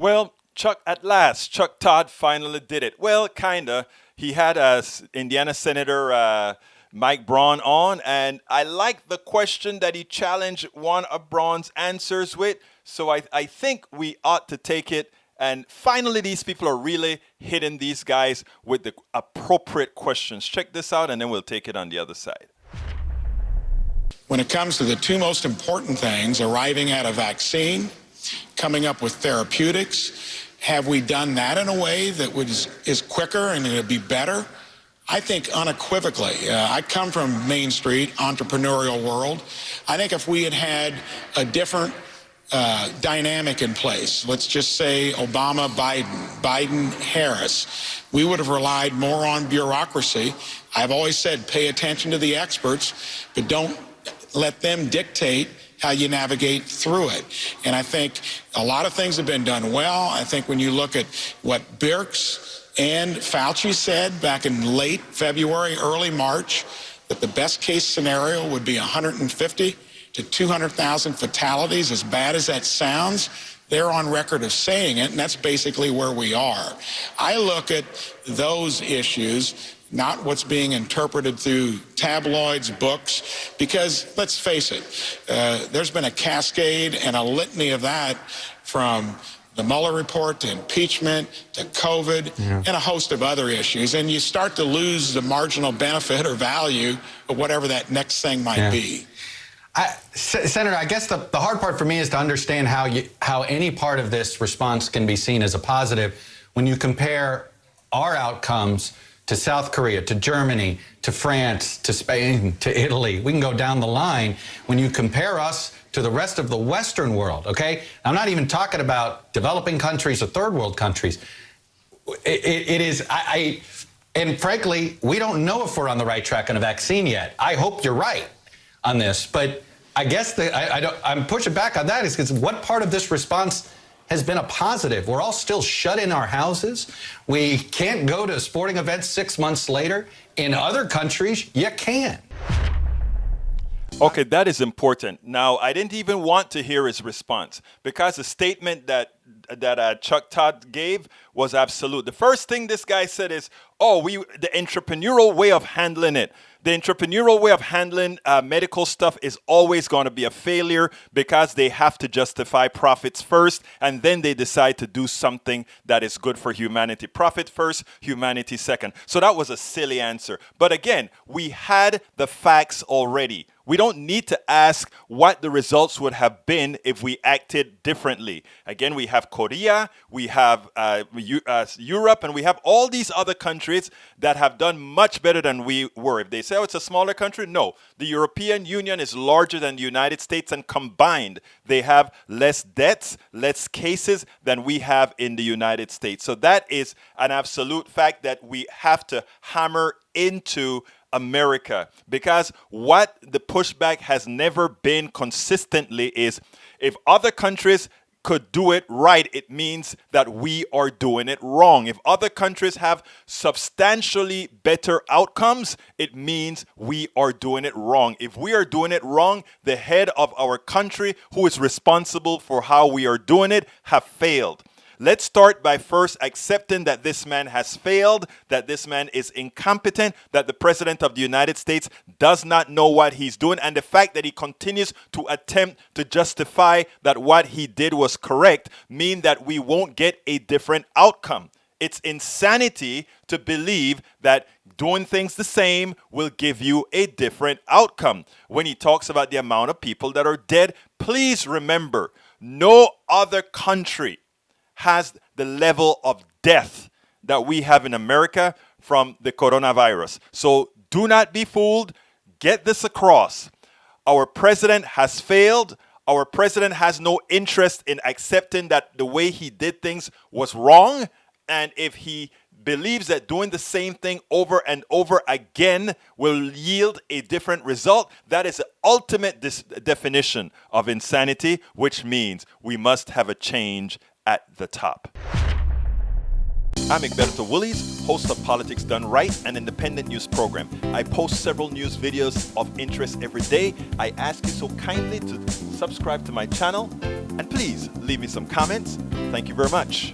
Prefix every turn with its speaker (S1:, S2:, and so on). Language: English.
S1: Well, Chuck, at last, Chuck Todd finally did it. Well, kinda. He had Indiana Senator Mike Braun on, and I like the question that he challenged one of Braun's answers with. So I think we ought to take it. And finally, these people are really hitting these guys with the appropriate questions. Check this out, and then we'll take it on the other side.
S2: When it comes to the two most important things, arriving at a vaccine, coming up with therapeutics, have we done that in a way that is quicker and it'll be better? I think unequivocally. I come from Main Street, entrepreneurial world. I think if we had had a different dynamic in place, let's just say Obama, Biden, Harris, we would have relied more on bureaucracy. I've always said pay attention to the experts, but don't let them dictate how you navigate through it. And I think a lot of things have been done well. I think when you look at what Birx and Fauci said back in late February, early March, that the best case scenario would be 150 to 200,000 fatalities, as bad as that sounds, they're on record of saying it, and that's basically where we are. I look at those issues, not what's being interpreted through tabloids, books, because let's face it, there's been a cascade and a litany of that, from the Mueller report to impeachment to COVID and a host of other issues. And you start to lose the marginal benefit or value of whatever that next thing might be.
S3: Senator, I guess the hard part for me is to understand how any part of this response can be seen as a positive when you compare our outcomes to South Korea, to Germany, to France, to Spain, to Italy. We can go down the line. When you compare us to the rest of the Western world, okay? I'm not even talking about developing countries or third world countries. It is, and frankly, we don't know if we're on the right track on a vaccine yet. I hope you're right on this, but I guess I'm pushing back on that is because what part of this response has been a positive? We're all still shut in our houses. We can't go to sporting events 6 months later. In other countries, you can.
S1: Okay, that is important. Now, I didn't even want to hear his response because the statement that Chuck Todd gave was absolute. The first thing this guy said is, the entrepreneurial way of handling it. The entrepreneurial way of handling medical stuff is always going to be a failure because they have to justify profits first, and then they decide to do something that is good for humanity. Profit first, humanity second. So that was a silly answer. But again, we had the facts already. We don't need to ask what the results would have been if we acted differently. Again, we have Korea, we have Europe, and we have all these other countries that have done much better than we were. If they say, it's a smaller country, no. The European Union is larger than the United States, and combined, they have less deaths, less cases than we have in the United States. So that is an absolute fact that we have to hammer into America, because what the pushback has never been consistently is if other countries could do it right, it means that we are doing it wrong. If other countries have substantially better outcomes, it means we are doing it wrong. If we are doing it wrong, the head of our country, who is responsible for how we are doing it, have failed. Let's start by first accepting that this man has failed, that this man is incompetent, that the President of the United States does not know what he's doing, and the fact that he continues to attempt to justify that what he did was correct mean that we won't get a different outcome. It's insanity to believe that doing things the same will give you a different outcome. When he talks about the amount of people that are dead, please remember, no other country has the level of death that we have in America from the coronavirus. So do not be fooled. Get this across. Our president has failed. Our president has no interest in accepting that the way he did things was wrong. And if he believes that doing the same thing over and over again will yield a different result, that is the ultimate definition of insanity, which means we must have a change at the top. I'm Egberto Willies, host of Politics Done Right, an independent news program. I post several news videos of interest every day. I ask you so kindly to subscribe to my channel, and please leave me some comments. Thank you very much.